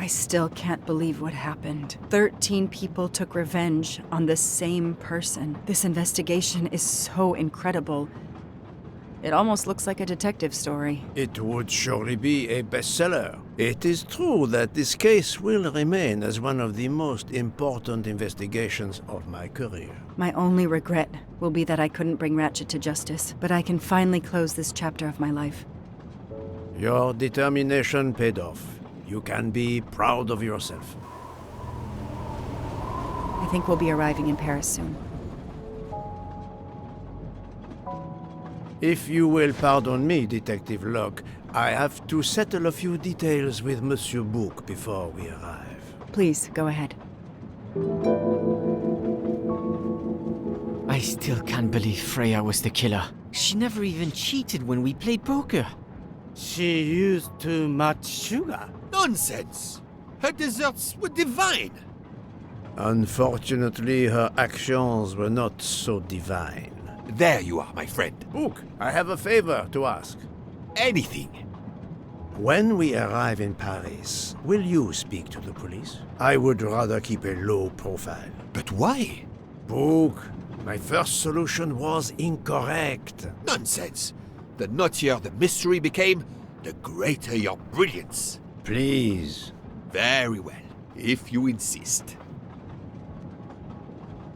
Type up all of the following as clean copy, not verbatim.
I still can't believe what happened. 13 people took revenge on the same person. This investigation is so incredible. It almost looks like a detective story. It would surely be a bestseller. It is true that this case will remain as one of the most important investigations of my career. My only regret will be that I couldn't bring Ratchet to justice, but I can finally close this chapter of my life. Your determination paid off. You can be proud of yourself. I think we'll be arriving in Paris soon. If you will pardon me, Detective Locke, I have to settle a few details with Monsieur Book before we arrive. Please, go ahead. I still can't believe Freya was the killer. She never even cheated when we played poker. She used too much sugar. Nonsense! Her desserts were divine! Unfortunately, her actions were not so divine. There you are, my friend. Book, I have a favor to ask. Anything. When we arrive in Paris, will you speak to the police? I would rather keep a low profile. But why? Book, my first solution was incorrect. Nonsense! The nuttier the mystery became, the greater your brilliance. Please. Very well, if you insist.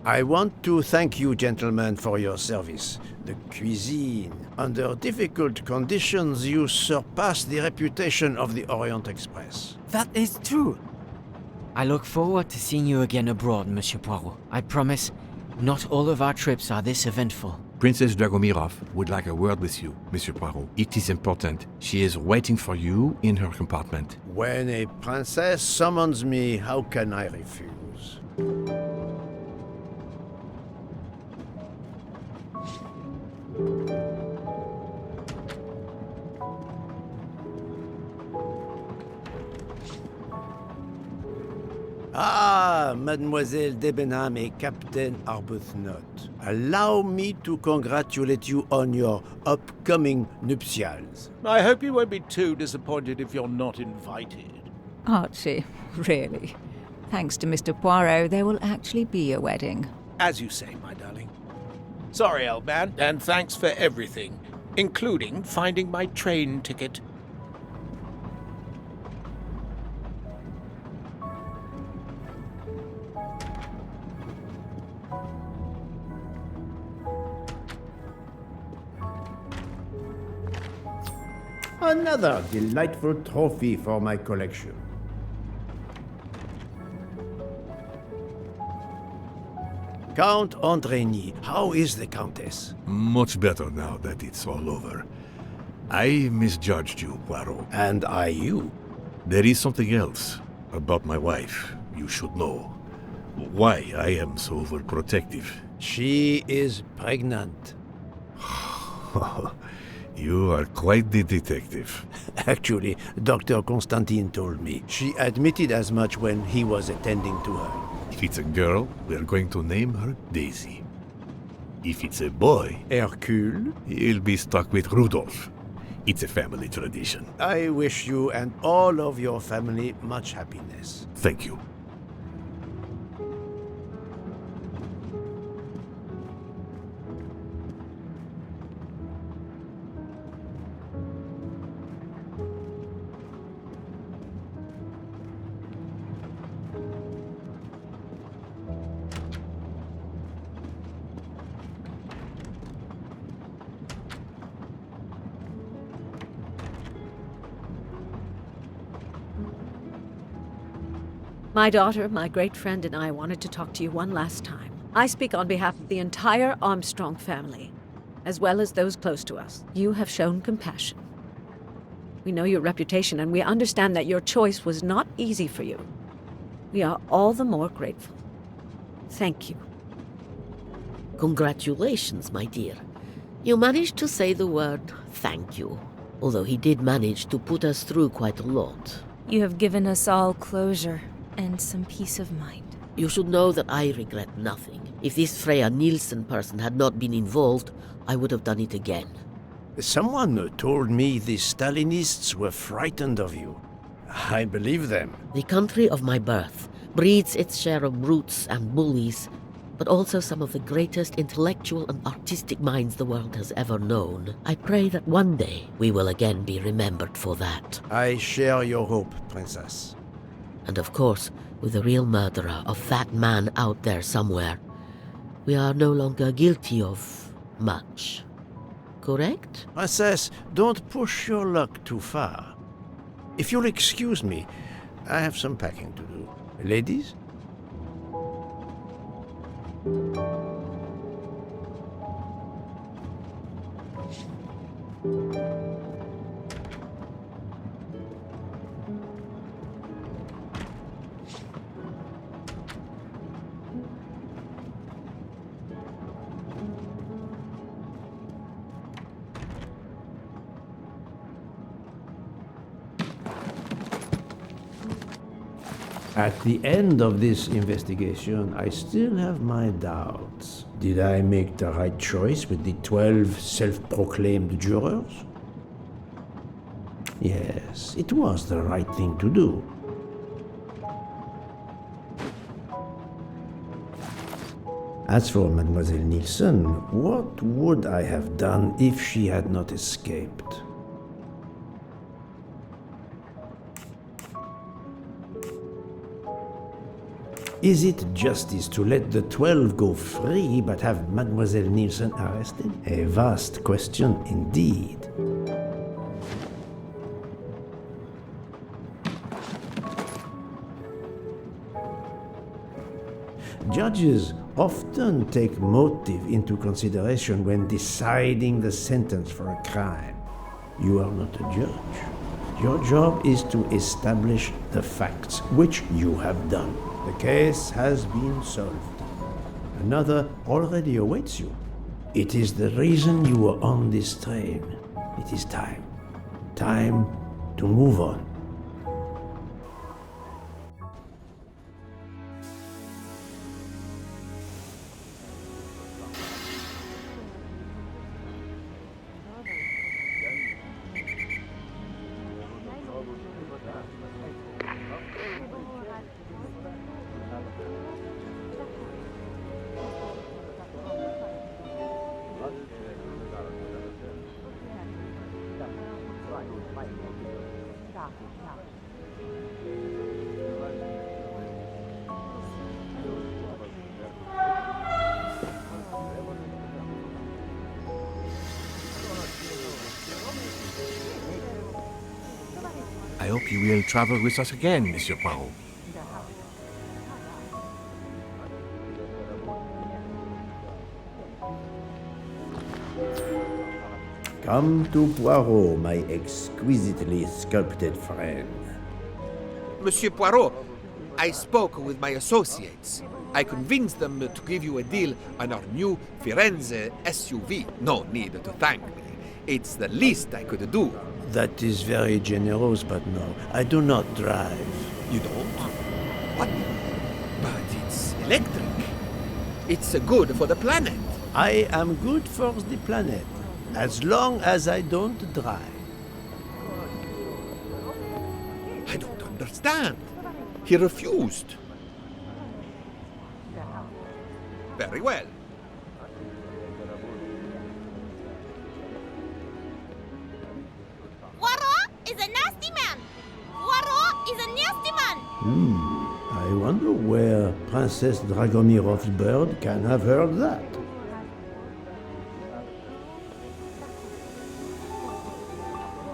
I want to thank you, gentlemen, for your service. The cuisine. Under difficult conditions, you surpassed the reputation of the Orient Express. That is true. I look forward to seeing you again abroad, Monsieur Poirot. I promise, not all of our trips are this eventful. Princess Dragomirov would like a word with you, Monsieur Poirot. It is important. She is waiting for you in her compartment. When a princess summons me, how can I refuse? Ah, Mademoiselle Debenham et Captain Arbuthnot. Allow me to congratulate you on your upcoming nuptials. I hope you won't be too disappointed if you're not invited. Archie, really? Thanks to Mr. Poirot, there will actually be a wedding. As you say, my darling. Sorry, old man, and thanks for everything, including finding my train ticket. Another delightful trophy for my collection. Count Andreny, how is the Countess? Much better now that it's all over. I misjudged you, Poirot. And I you. There is something else about my wife you should know. Why I am so overprotective. She is pregnant. You are quite the detective. Actually, Dr. Constantine told me. She admitted as much when he was attending to her. If it's a girl, we are going to name her Daisy. If it's a boy, Hercule? he'll be stuck with Rudolph. It's a family tradition. I wish you and all of your family much happiness. Thank you. My daughter, my great friend, and I wanted to talk to you one last time. I speak on behalf of the entire Armstrong family, as well as those close to us. You have shown compassion. We know your reputation, and we understand that your choice was not easy for you. We are all the more grateful. Thank you. Congratulations, my dear. You managed to say the word thank you, although he did manage to put us through quite a lot. You have given us all closure and some peace of mind. You should know that I regret nothing. If this Freya Nielsen person had not been involved, I would have done it again. Someone told me the Stalinists were frightened of you. I believe them. The country of my birth breeds its share of brutes and bullies, but also some of the greatest intellectual and artistic minds the world has ever known. I pray that one day we will again be remembered for that. I share your hope, Princess. And of course, with the real murderer of that man out there somewhere, we are no longer guilty of much. Correct? Princess, don't push your luck too far. If you'll excuse me, I have some packing to do. Ladies? At the end of this investigation, I still have my doubts. Did I make the right choice with the 12 self-proclaimed jurors? Yes, it was the right thing to do. As for Mademoiselle Nielsen, what would I have done if she had not escaped? Is it justice to let the 12 go free but have Mademoiselle Nielsen arrested? A vast question indeed. Judges often take motive into consideration when deciding the sentence for a crime. You are not a judge. Your job is to establish the facts, which you have done. The case has been solved. Another already awaits you. It is the reason you were on this train. It is time. Time to move on. I hope you will travel with us again, Monsieur Poirot. Come to Poirot, my exquisitely sculpted friend. Monsieur Poirot, I spoke with my associates. I convinced them to give you a deal on our new Firenze SUV. No need to thank me. It's the least I could do. That is very generous, but no, I do not drive. You don't? What? But it's electric. It's good for the planet. I am good for the planet, as long as I don't drive. I don't understand. He refused. Very well. Poirot is a nasty man! Poirot is a nasty man! I wonder where Princess Dragomirov's bird can have heard that.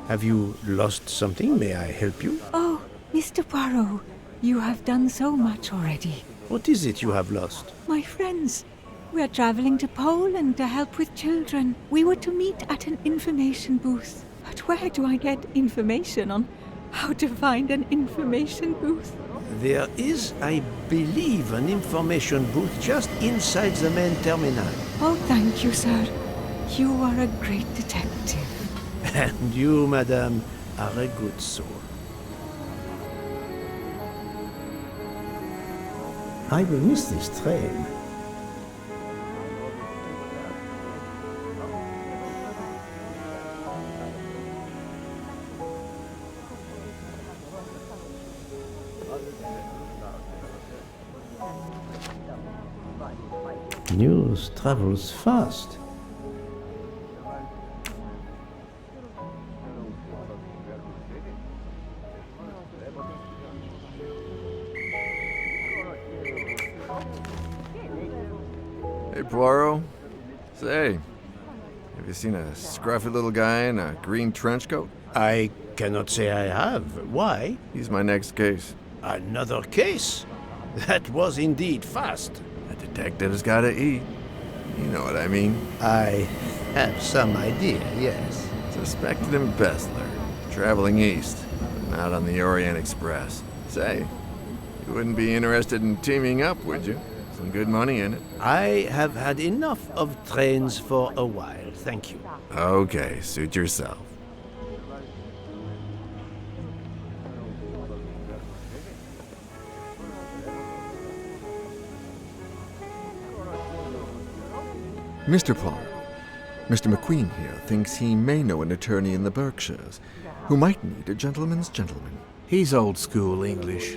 Have you lost something? May I help you? Oh, Mr. Poirot, you have done so much already. What is it you have lost? My friends, we are traveling to Poland to help with children. We were to meet at an information booth. But where do I get information on how to find an information booth? There is, I believe, an information booth just inside the main terminal. Oh, thank you, sir. You are a great detective. And you, madame, are a good soul. I will miss this train. News travels fast. Hey, Poirot. Say, have you seen a scruffy little guy in a green trench coat? I cannot say I have. Why? He's my next case. Another case? That was indeed fast. A detective's gotta eat. You know what I mean. I have some idea, yes. Suspected embezzler. Traveling east, but not on the Orient Express. Say, you wouldn't be interested in teaming up, would you? Some good money in it. I have had enough of trains for a while, thank you. Okay, suit yourself. Mr. Poirot, Mr. McQueen here thinks he may know an attorney in the Berkshires who might need a gentleman's gentleman. He's old school English.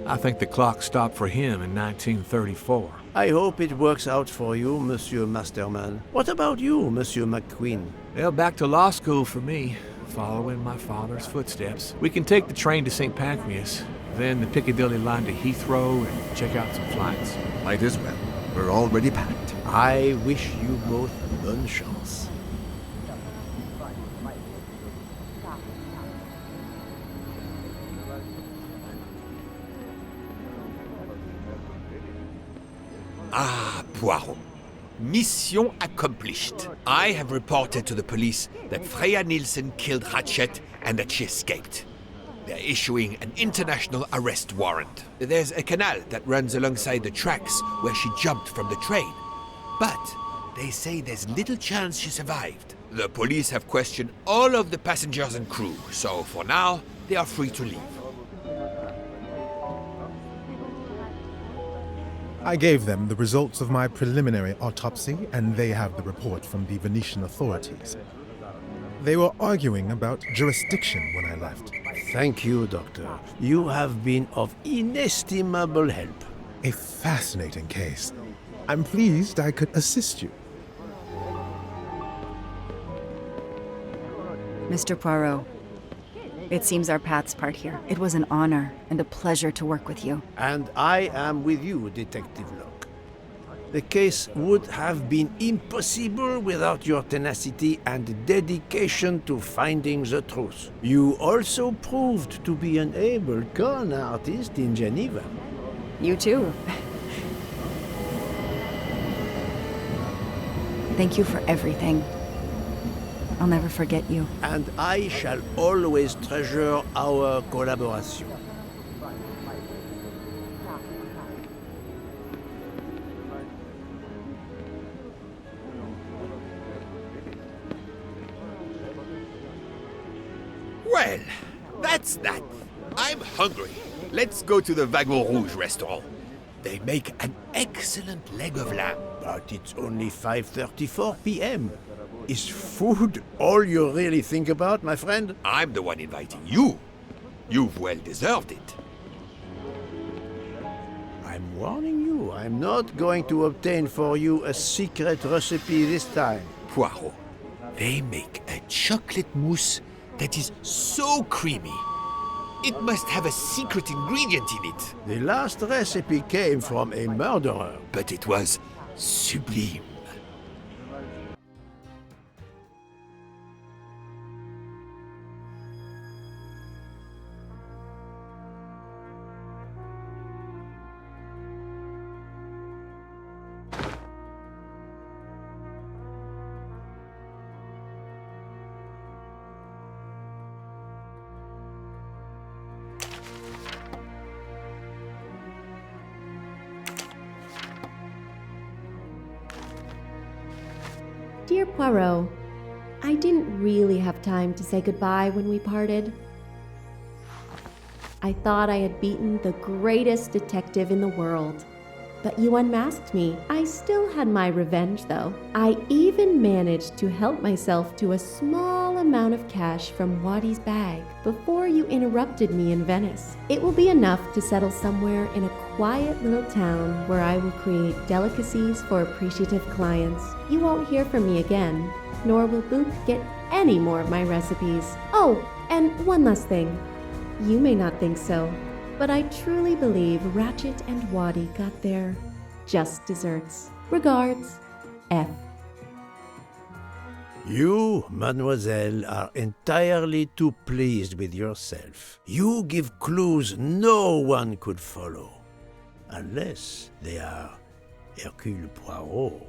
I think the clock stopped for him in 1934. I hope it works out for you, Monsieur Masterman. What about you, Monsieur McQueen? Well, back to law school for me, following my father's footsteps. We can take the train to St. Pancras, then the Piccadilly line to Heathrow and check out some flights. Might as well. We're already packed. I wish you both bonne chance. Ah, Poirot. Mission accomplished. I have reported to the police that Freya Nielsen killed Hatchet and that she escaped. They're issuing an international arrest warrant. There's a canal that runs alongside the tracks where she jumped from the train. But they say there's little chance she survived. The police have questioned all of the passengers and crew, so for now, they are free to leave. I gave them the results of my preliminary autopsy, and they have the report from the Venetian authorities. They were arguing about jurisdiction when I left. Thank you, Doctor. You have been of inestimable help. A fascinating case. I'm pleased I could assist you. Mr. Poirot, it seems our paths part here. It was an honor and a pleasure to work with you. And I am with you, Detective Locke. The case would have been impossible without your tenacity and dedication to finding the truth. You also proved to be an able con artist in Geneva. You too. Thank you for everything. I'll never forget you. And I shall always treasure our collaboration. Well, that's that. I'm hungry. Let's go to the Wagon Rouge restaurant. They make an excellent leg of lamb. But it's only 5:34 p.m. Is food all you really think about, my friend? I'm the one inviting you. You've well deserved it. I'm warning you, I'm not going to obtain for you a secret recipe this time. Poirot, they make a chocolate mousse that is so creamy. It must have a secret ingredient in it. The last recipe came from a murderer. But it was sublime. Dear Poirot, I didn't really have time to say goodbye when we parted. I thought I had beaten the greatest detective in the world, but you unmasked me. I still had my revenge, though. I even managed to help myself to a small amount of cash from Waddy's bag before you interrupted me in Venice. It will be enough to settle somewhere in a quiet little town where I will create delicacies for appreciative clients. You won't hear from me again, nor will Book get any more of my recipes. Oh, and one last thing. You may not think so, but I truly believe Ratchet and Waddy got their just desserts. Regards, F. You, mademoiselle, are entirely too pleased with yourself. You give clues no one could follow, unless they are Hercule Poirot.